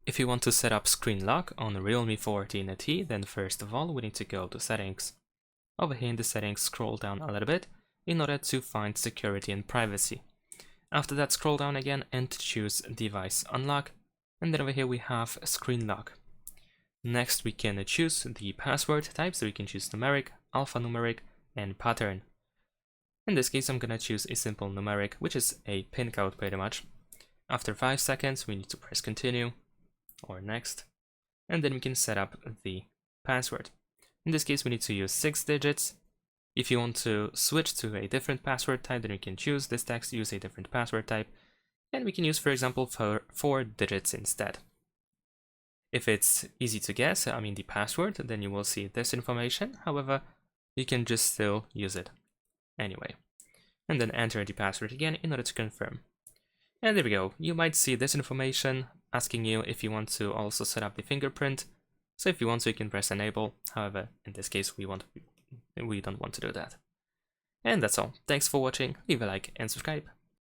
If you want to set up screen lock on Realme 14T, then first of all we need to go to settings. Over here in the settings, scroll down a little bit in order to find security and privacy. After that, scroll down again and choose device unlock, and then over here we have screen lock. Next we can choose the password type, so we can choose numeric, alphanumeric, and pattern. In this case I'm gonna choose a simple numeric, which is a pin code pretty much. After 5 seconds we need to press continue or next, and then we can set up the password. In this case we need to use 6 digits. If you want to switch to a different password type, then you can choose this text, use a different password type, and we can use, for example, 4 digits instead. If it's easy to guess, I mean the password, then you will see this information. However, you can just still use it anyway. And then enter the password again in order to confirm. And there we go. You might see this information asking you if you want to also set up the fingerprint. So if you want to, you can press enable. However, in this case, we don't want to do that. And that's all. Thanks for watching. Leave a like and subscribe.